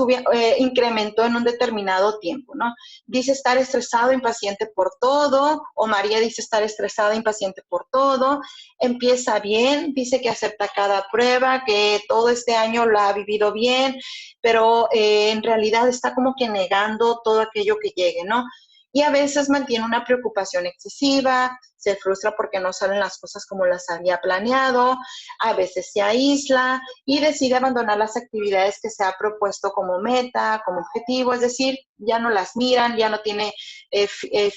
incrementó en un determinado tiempo, ¿no? Dice estar estresado, impaciente por todo, o María dice estar estresada, impaciente por todo, empieza bien, dice que acepta cada prueba, que todo este año lo ha vivido bien, pero en realidad está como que negando todo aquello que llegue, ¿no? Y a veces mantiene una preocupación excesiva, se frustra porque no salen las cosas como las había planeado, a veces se aísla y decide abandonar las actividades que se ha propuesto como meta, como objetivo, es decir, ya no las miran, ya no tiene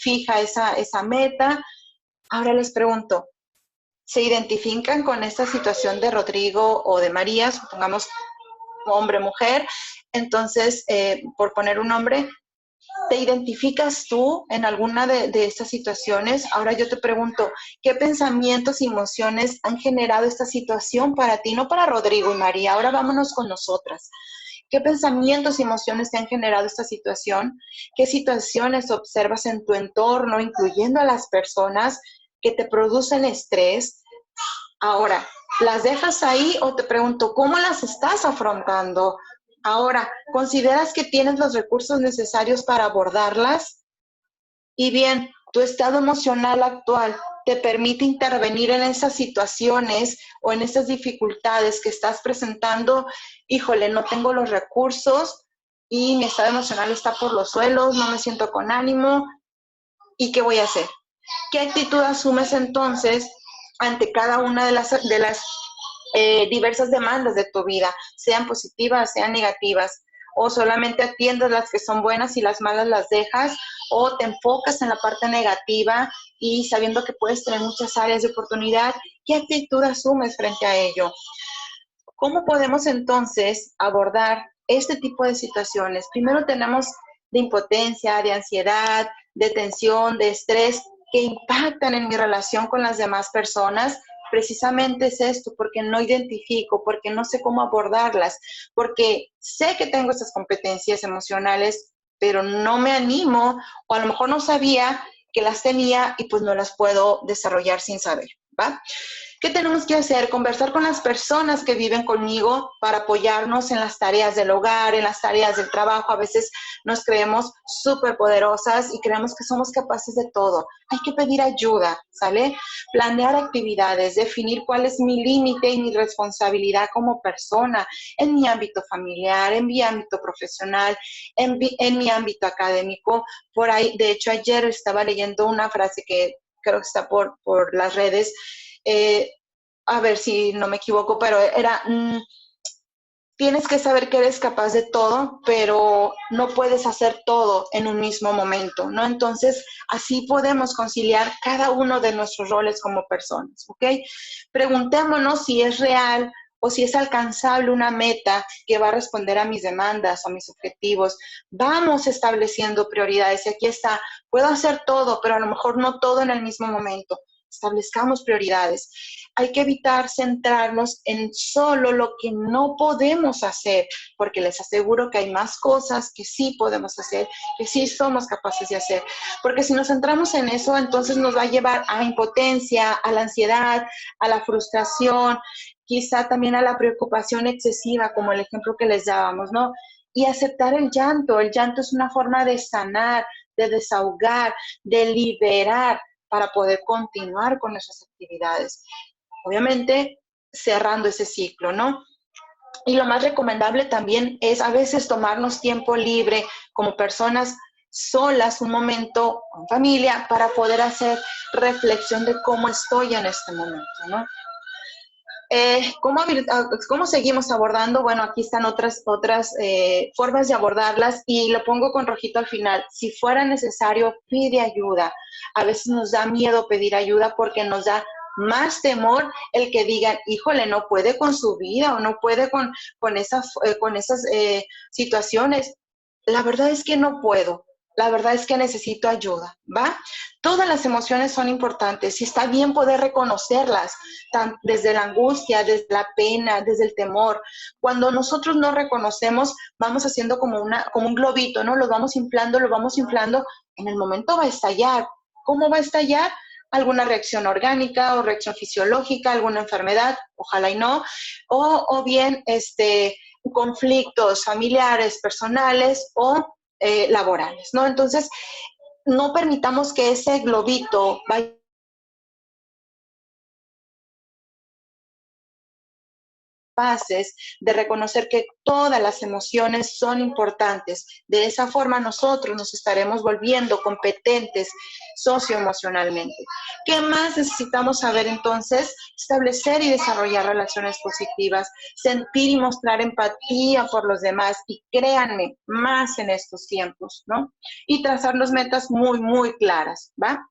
fija esa meta. Ahora les pregunto, ¿se identifican con esta situación de Rodrigo o de María, supongamos hombre, mujer? Entonces, por poner un nombre, ¿te identificas tú en alguna de estas situaciones? Ahora yo te pregunto, ¿qué pensamientos y emociones han generado esta situación para ti? No para Rodrigo y María, ahora vámonos con nosotras. ¿Qué pensamientos y emociones te han generado esta situación? ¿Qué situaciones observas en tu entorno, incluyendo a las personas que te producen estrés? Ahora, ¿las dejas ahí o te pregunto, cómo las estás afrontando? Ahora, ¿consideras que tienes los recursos necesarios para abordarlas? Y bien, ¿tu estado emocional actual te permite intervenir en esas situaciones o en esas dificultades que estás presentando? Híjole, no tengo los recursos y mi estado emocional está por los suelos, no me siento con ánimo. ¿Y qué voy a hacer? ¿Qué actitud asumes entonces ante cada una de las diversas demandas de tu vida, sean positivas, sean negativas? O solamente atiendes las que son buenas y las malas las dejas, o te enfocas en la parte negativa y sabiendo que puedes tener muchas áreas de oportunidad, ¿qué actitud asumes frente a ello? ¿Cómo podemos entonces abordar este tipo de situaciones? Primero tenemos de impotencia, de ansiedad, de tensión, de estrés. que impactan en mi relación con las demás personas, precisamente es esto, porque no identifico, porque no sé cómo abordarlas, porque sé que tengo estas competencias emocionales, pero no me animo, o a lo mejor no sabía que las tenía y pues no las puedo desarrollar sin saber, ¿va? ¿Qué tenemos que hacer? Conversar con las personas que viven conmigo para apoyarnos en las tareas del hogar, en las tareas del trabajo. A veces nos creemos súper poderosas y creemos que somos capaces de todo. Hay que pedir ayuda, ¿sale? Planear actividades, definir cuál es mi límite y mi responsabilidad como persona en mi ámbito familiar, en mi ámbito profesional, en mi ámbito académico. Por ahí, de hecho, ayer estaba leyendo una frase que creo que está por las redes, a ver si no me equivoco, pero era, tienes que saber que eres capaz de todo, pero no puedes hacer todo en un mismo momento, ¿no? Entonces, así podemos conciliar cada uno de nuestros roles como personas, ¿ok? Preguntémonos si es real o si es alcanzable una meta que va a responder a mis demandas, a mis objetivos. Vamos estableciendo prioridades. Y aquí está, puedo hacer todo, pero a lo mejor no todo en el mismo momento. Establezcamos prioridades. Hay que evitar centrarnos en solo lo que no podemos hacer, porque les aseguro que hay más cosas que sí podemos hacer, que sí somos capaces de hacer. Porque si nos centramos en eso, entonces nos va a llevar a impotencia, a la ansiedad, a la frustración, quizá también a la preocupación excesiva, como el ejemplo que les dábamos, ¿no? Y aceptar el llanto. El llanto es una forma de sanar, de desahogar, de liberar para poder continuar con nuestras actividades. Obviamente, cerrando ese ciclo, ¿no? Y lo más recomendable también es a veces tomarnos tiempo libre como personas solas, un momento con familia, para poder hacer reflexión de cómo estoy en este momento, ¿no? ¿Cómo seguimos abordando? Bueno, aquí están otras formas de abordarlas y lo pongo con rojito al final. Si fuera necesario, pide ayuda. A veces nos da miedo pedir ayuda porque nos da más temor el que digan, híjole, no puede con su vida o no puede con esas situaciones. La verdad es que no puedo. La verdad es que necesito ayuda, ¿va? Todas las emociones son importantes y está bien poder reconocerlas, desde la angustia, desde la pena, desde el temor. Cuando nosotros no reconocemos, vamos haciendo como un globito, ¿no? Lo vamos inflando, en el momento va a estallar. ¿Cómo va a estallar? Alguna reacción orgánica o reacción fisiológica, alguna enfermedad, ojalá y no, o bien conflictos familiares, personales o laborales, ¿no? Entonces, no permitamos que ese globito vaya capaces de reconocer que todas las emociones son importantes. De esa forma nosotros nos estaremos volviendo competentes socioemocionalmente. ¿Qué más necesitamos saber entonces? Establecer y desarrollar relaciones positivas, sentir y mostrar empatía por los demás y créanme, más en estos tiempos, ¿no? Y trazarnos metas muy, muy claras, ¿va?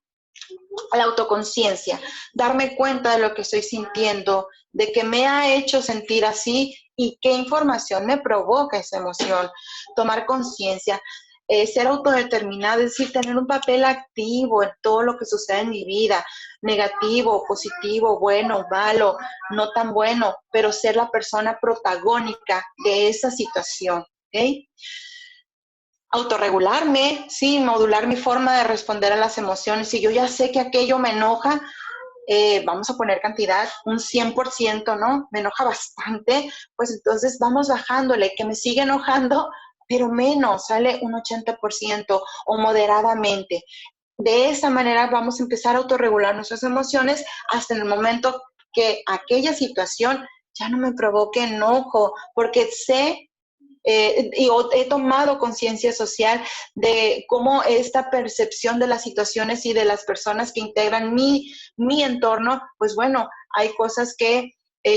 La autoconciencia, darme cuenta de lo que estoy sintiendo, de qué me ha hecho sentir así y qué información me provoca esa emoción, tomar conciencia, ser autodeterminada, es decir, tener un papel activo en todo lo que sucede en mi vida, negativo, positivo, bueno, malo, no tan bueno, pero ser la persona protagónica de esa situación, ¿ok? Autorregularme, sí, modular mi forma de responder a las emociones. Si yo ya sé que aquello me enoja, vamos a poner cantidad, un 100%, ¿no? Me enoja bastante, pues entonces vamos bajándole, que me sigue enojando, pero menos, sale un 80% o moderadamente. De esa manera vamos a empezar a autorregular nuestras emociones hasta en el momento que aquella situación ya no me provoque enojo, porque sé y he tomado conciencia social de cómo esta percepción de las situaciones y de las personas que integran mi entorno, pues bueno, hay cosas que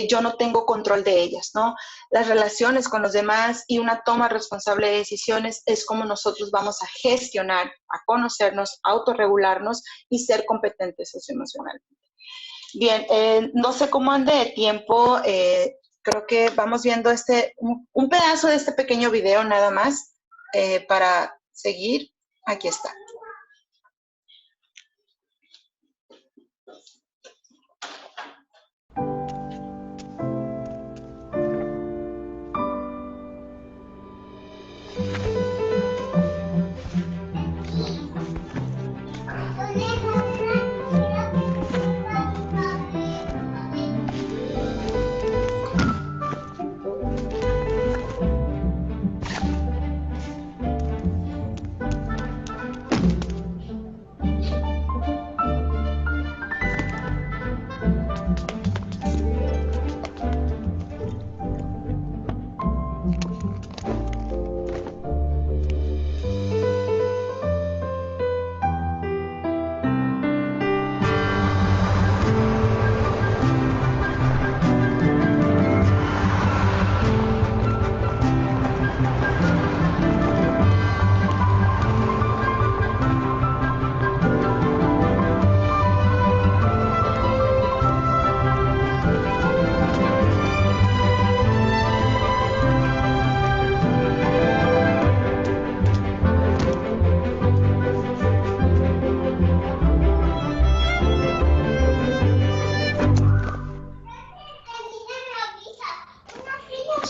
yo no tengo control de ellas, ¿no? Las relaciones con los demás y una toma responsable de decisiones es como nosotros vamos a gestionar, a conocernos, a autorregularnos y ser competentes socioemocionalmente. Bien, no sé cómo ande de tiempo, creo que vamos viendo un pedazo de este pequeño video nada más para seguir. Aquí está.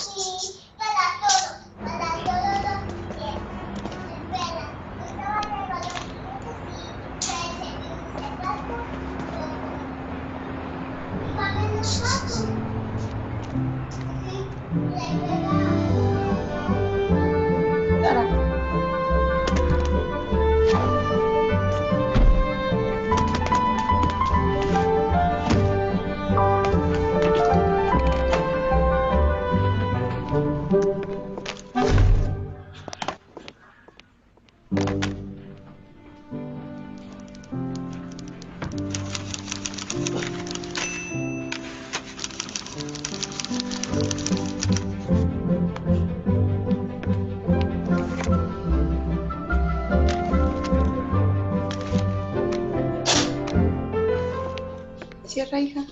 todos. Cierra, hija.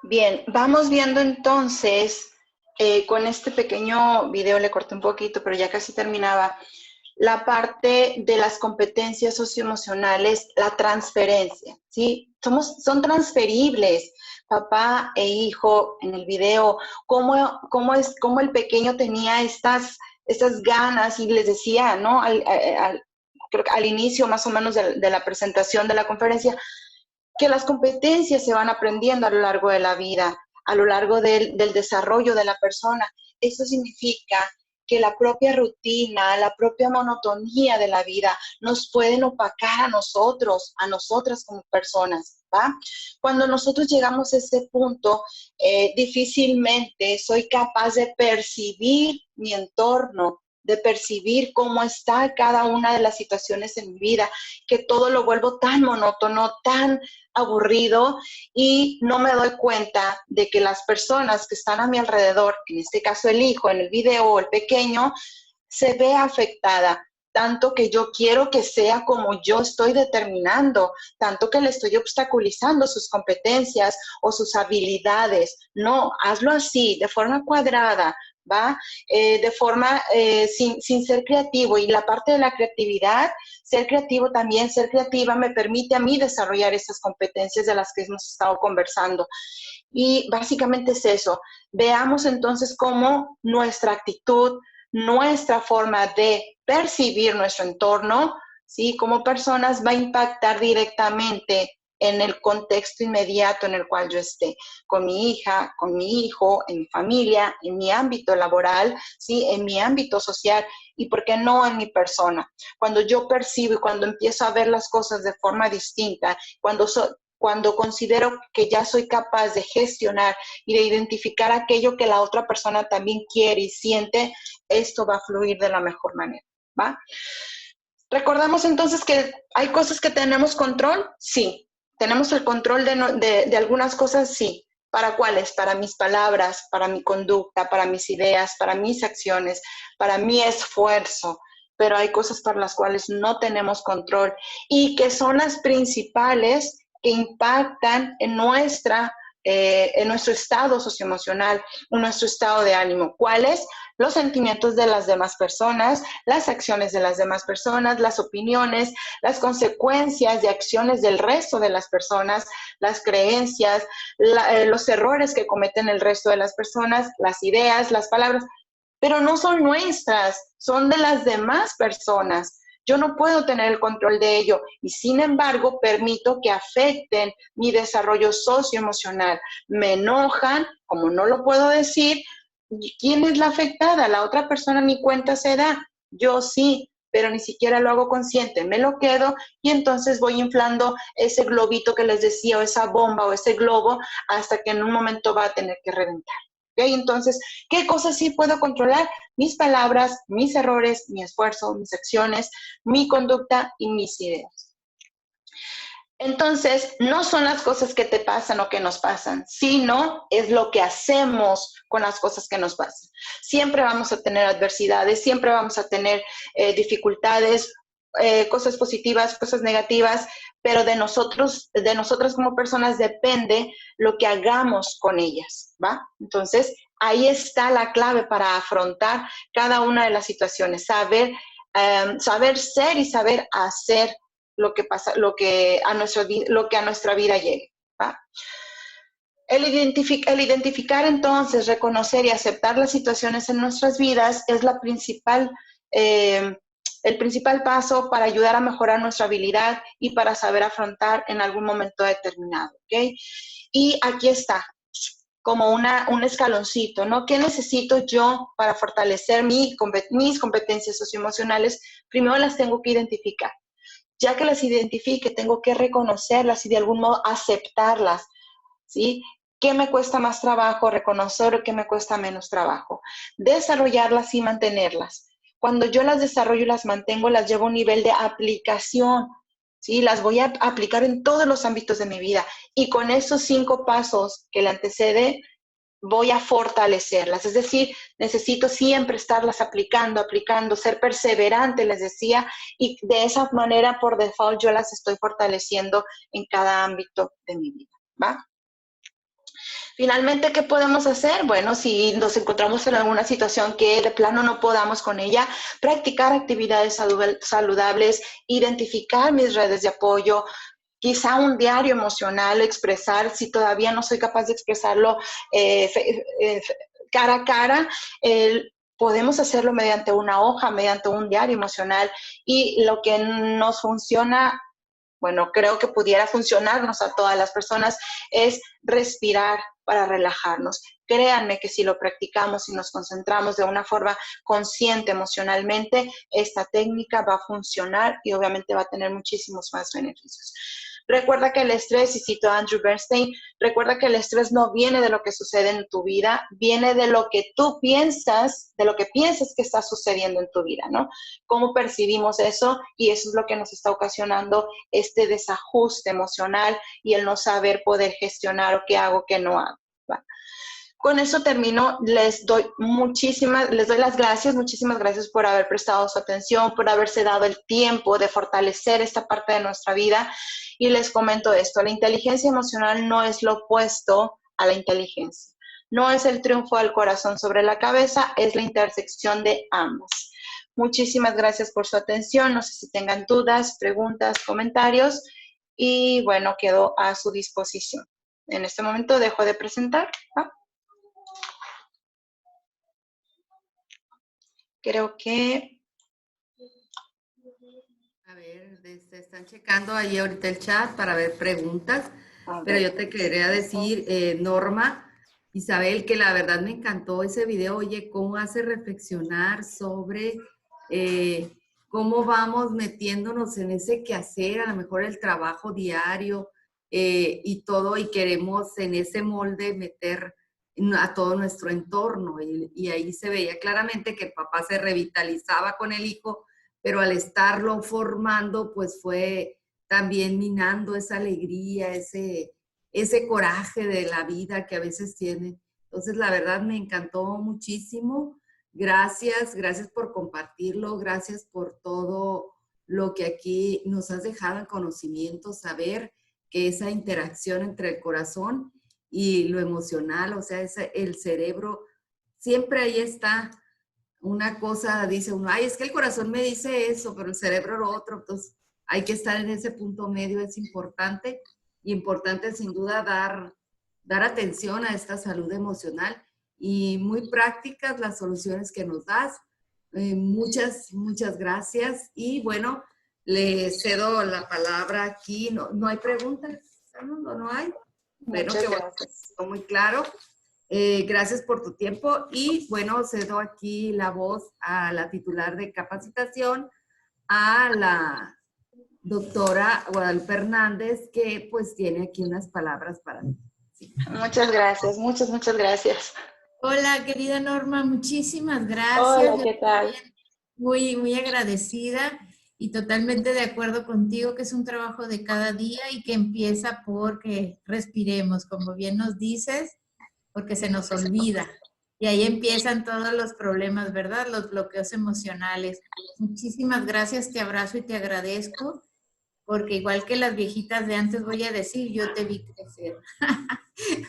Bien, vamos viendo entonces, con este pequeño video le corté un poquito, pero ya casi terminaba, la parte de las competencias socioemocionales, la transferencia, ¿sí? Son transferibles, papá e hijo en el video, cómo el pequeño tenía estas ganas y les decía, ¿no? Creo que al inicio más o menos de la presentación de la conferencia, que las competencias se van aprendiendo a lo largo de la vida, a lo largo del desarrollo de la persona. Eso significa que la propia rutina, la propia monotonía de la vida nos pueden opacar a nosotros, a nosotras como personas, ¿va? Cuando nosotros llegamos a ese punto, difícilmente soy capaz de percibir mi entorno, de percibir cómo está cada una de las situaciones en mi vida, que todo lo vuelvo tan monótono, tan aburrido, y no me doy cuenta de que las personas que están a mi alrededor, en este caso el hijo en el video o el pequeño, se ve afectada, tanto que yo quiero que sea como yo estoy determinando, tanto que le estoy obstaculizando sus competencias o sus habilidades. No, hazlo así, de forma cuadrada, ¿va? De forma sin ser creativo. Y la parte de la creatividad, ser creativo también, ser creativa me permite a mí desarrollar esas competencias de las que hemos estado conversando. Y básicamente es eso. Veamos entonces cómo nuestra actitud, nuestra forma de percibir nuestro entorno, ¿sí? Como personas va a impactar directamente en el contexto inmediato en el cual yo esté, con mi hija, con mi hijo, en mi familia, en mi ámbito laboral, ¿sí? En mi ámbito social y, ¿por qué no, en mi persona? Cuando yo percibo y cuando empiezo a ver las cosas de forma distinta, cuando considero que ya soy capaz de gestionar y de identificar aquello que la otra persona también quiere y siente, esto va a fluir de la mejor manera, ¿va? ¿Recordamos entonces que hay cosas que tenemos control? Sí. ¿Tenemos el control de algunas cosas? Sí. ¿Para cuáles? Para mis palabras, para mi conducta, para mis ideas, para mis acciones, para mi esfuerzo. Pero hay cosas para las cuales no tenemos control y que son las principales que impactan en nuestro estado socioemocional, en nuestro estado de ánimo. ¿Cuáles? Los sentimientos de las demás personas, las acciones de las demás personas, las opiniones, las consecuencias de acciones del resto de las personas, las creencias, los errores que cometen el resto de las personas, las ideas, las palabras, pero no son nuestras, son de las demás personas. Yo no puedo tener el control de ello y, sin embargo, permito que afecten mi desarrollo socioemocional. Me enojan, como no lo puedo decir. ¿Quién es la afectada? La otra persona ni cuenta se da. Yo sí, pero ni siquiera lo hago consciente. Me lo quedo y entonces voy inflando ese globito que les decía, o esa bomba o ese globo, hasta que en un momento va a tener que reventar. ¿Okay? Entonces, ¿qué cosas sí puedo controlar? Mis palabras, mis errores, mi esfuerzo, mis acciones, mi conducta y mis ideas. Entonces, no son las cosas que te pasan o que nos pasan, sino es lo que hacemos con las cosas que nos pasan. Siempre vamos a tener adversidades, siempre vamos a tener dificultades, cosas positivas, cosas negativas, pero de nosotras como personas depende lo que hagamos con ellas, ¿va? Entonces, ahí está la clave para afrontar cada una de las situaciones, saber ser y saber hacer lo que a nuestra vida llegue, ¿va? El identificar entonces, reconocer y aceptar las situaciones en nuestras vidas es el principal paso para ayudar a mejorar nuestra habilidad y para saber afrontar en algún momento determinado, ¿ok? Y aquí está, como un escaloncito, ¿no? ¿Qué necesito yo para fortalecer mis competencias socioemocionales? Primero las tengo que identificar. Ya que las identifique, tengo que reconocerlas y de algún modo aceptarlas, ¿sí? ¿Qué me cuesta más trabajo reconocer o qué me cuesta menos trabajo? Desarrollarlas y mantenerlas. Cuando yo las desarrollo y las mantengo, las llevo a un nivel de aplicación, ¿sí? Las voy a aplicar en todos los ámbitos de mi vida. Y con esos 5 pasos que le antecede, voy a fortalecerlas. Es decir, necesito siempre estarlas aplicando, ser perseverante, les decía, y de esa manera, por default, yo las estoy fortaleciendo en cada ámbito de mi vida, ¿va? Finalmente, ¿qué podemos hacer? Bueno, si nos encontramos en alguna situación que de plano no podamos con ella, practicar actividades saludables, identificar mis redes de apoyo, quizá un diario emocional, expresar, si todavía no soy capaz de expresarlo cara a cara, podemos hacerlo mediante una hoja, mediante un diario emocional, y lo que nos funciona, bueno, creo que pudiera funcionarnos a todas las personas, es respirar para relajarnos. Créanme que si lo practicamos y nos concentramos de una forma consciente emocionalmente, esta técnica va a funcionar y obviamente va a tener muchísimos más beneficios. Recuerda que el estrés, y cito a Andrew Bernstein, recuerda que el estrés no viene de lo que sucede en tu vida, viene de lo que tú piensas, de lo que piensas que está sucediendo en tu vida, ¿no? Cómo percibimos eso, y eso es lo que nos está ocasionando este desajuste emocional y el no saber poder gestionar o qué hago, qué no hago. ¿Va? Con eso termino. Les doy las gracias, muchísimas gracias por haber prestado su atención, por haberse dado el tiempo de fortalecer esta parte de nuestra vida. Y les comento esto, la inteligencia emocional no es lo opuesto a la inteligencia. No es el triunfo del corazón sobre la cabeza, es la intersección de ambas. Muchísimas gracias por su atención. No sé si tengan dudas, preguntas, comentarios. Y bueno, quedo a su disposición. En este momento dejo de presentar. Creo que... A ver, se están checando ahí ahorita el chat para ver preguntas, pero yo te quería decir, Norma, Isabel, que la verdad me encantó ese video. Oye, cómo hace reflexionar sobre cómo vamos metiéndonos en ese quehacer, a lo mejor el trabajo diario y todo, y queremos en ese molde meter a todo nuestro entorno. Y ahí se veía claramente que el papá se revitalizaba con el hijo, pero al estarlo formando, pues fue también minando esa alegría, ese coraje de la vida que a veces tiene. Entonces, la verdad me encantó muchísimo. Gracias, gracias por compartirlo, gracias por todo lo que aquí nos has dejado en conocimiento, saber que esa interacción entre el corazón y lo emocional, o sea, el cerebro, siempre ahí está. Una cosa dice uno, ay, es que el corazón me dice eso, pero el cerebro lo otro. Entonces hay que estar en ese punto medio, es importante, y importante sin duda dar atención a esta salud emocional, y muy prácticas las soluciones que nos das. Muchas gracias, y bueno, le cedo la palabra aquí. No hay preguntas, no hay. Bueno, Muchas gracias. Muy claro. Gracias por tu tiempo, y bueno, cedo aquí la voz a la titular de capacitación, a la doctora Guadalupe Hernández, que pues tiene aquí unas palabras para mí. Sí. Muchas gracias, muchas gracias. Hola, querida Norma, muchísimas gracias. Hola, ¿qué tal? Muy agradecida y totalmente de acuerdo contigo que es un trabajo de cada día y que empieza porque respiremos, como bien nos dices, porque se nos olvida. Y ahí empiezan todos los problemas, ¿verdad? Los bloqueos emocionales. Muchísimas gracias, te abrazo y te agradezco, porque igual que las viejitas de antes voy a decir, yo te vi crecer.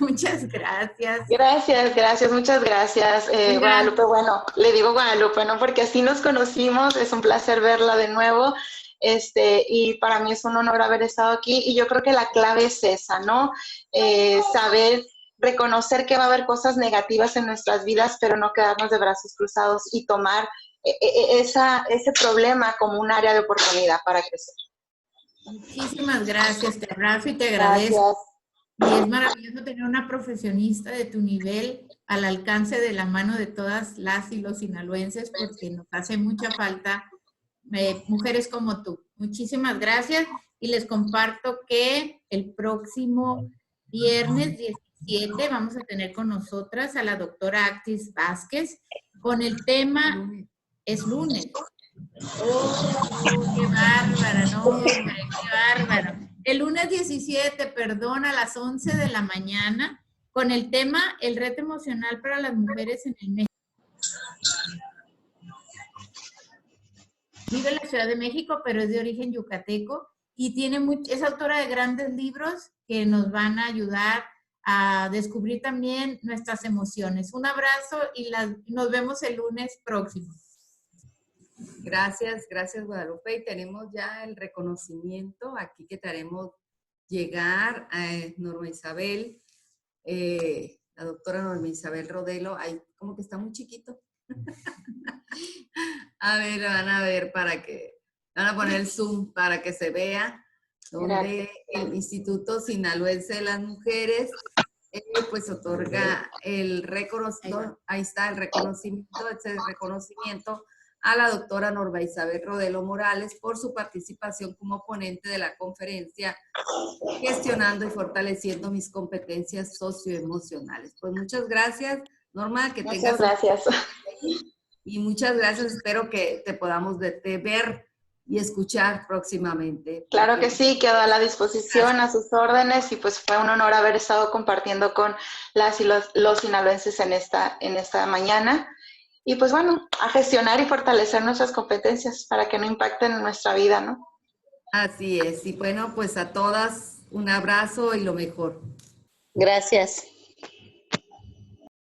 Muchas gracias. Gracias, muchas gracias. Guadalupe, bueno, le digo Guadalupe, ¿no? Porque así nos conocimos, es un placer verla de nuevo. Y para mí es un honor haber estado aquí, y yo creo que la clave es esa, ¿no? Saber reconocer que va a haber cosas negativas en nuestras vidas, pero no quedarnos de brazos cruzados y tomar ese problema como un área de oportunidad para crecer. Muchísimas gracias, te abrazo y te agradezco. Gracias. Y es maravilloso tener una profesionista de tu nivel al alcance de la mano de todas las y los sinaloenses, porque nos hace mucha falta mujeres como tú. Muchísimas gracias, y les comparto que el próximo viernes 17 vamos a tener con nosotras a la doctora Actis Vázquez con el tema, es lunes. ¡Oh, qué bárbara! No, hombre, qué bárbaro. El lunes 17, perdón, a las 11 de la mañana, con el tema el reto emocional para las mujeres en el México. Vive en la Ciudad de México, pero es de origen yucateco y es autora de grandes libros que nos van a ayudar a descubrir también nuestras emociones. Un abrazo y nos vemos el lunes próximo. Gracias, gracias Guadalupe. Y tenemos ya el reconocimiento aquí que te haremos llegar a Norma Isabel, la doctora Norma Isabel Rodelo. Ay, como que está muy chiquito. Van a ver van a poner el Zoom para que se vea, donde el Instituto Sinaloense de las Mujeres pues otorga el reconocimiento, ahí está el reconocimiento, ese reconocimiento a la doctora Norma Isabel Rodelo Morales por su participación como ponente de la conferencia Gestionando y fortaleciendo mis competencias socioemocionales. Pues muchas gracias, Norma, que tengas... Muchas gracias. Y muchas gracias, espero que te podamos ver y escuchar próximamente. Claro que sí, quedo a la disposición, a sus órdenes, y pues fue un honor haber estado compartiendo con las y los sinaloenses en esta mañana. Y pues bueno, a gestionar y fortalecer nuestras competencias para que no impacten en nuestra vida, ¿no? Así es, y bueno, pues a todas un abrazo y lo mejor. Gracias.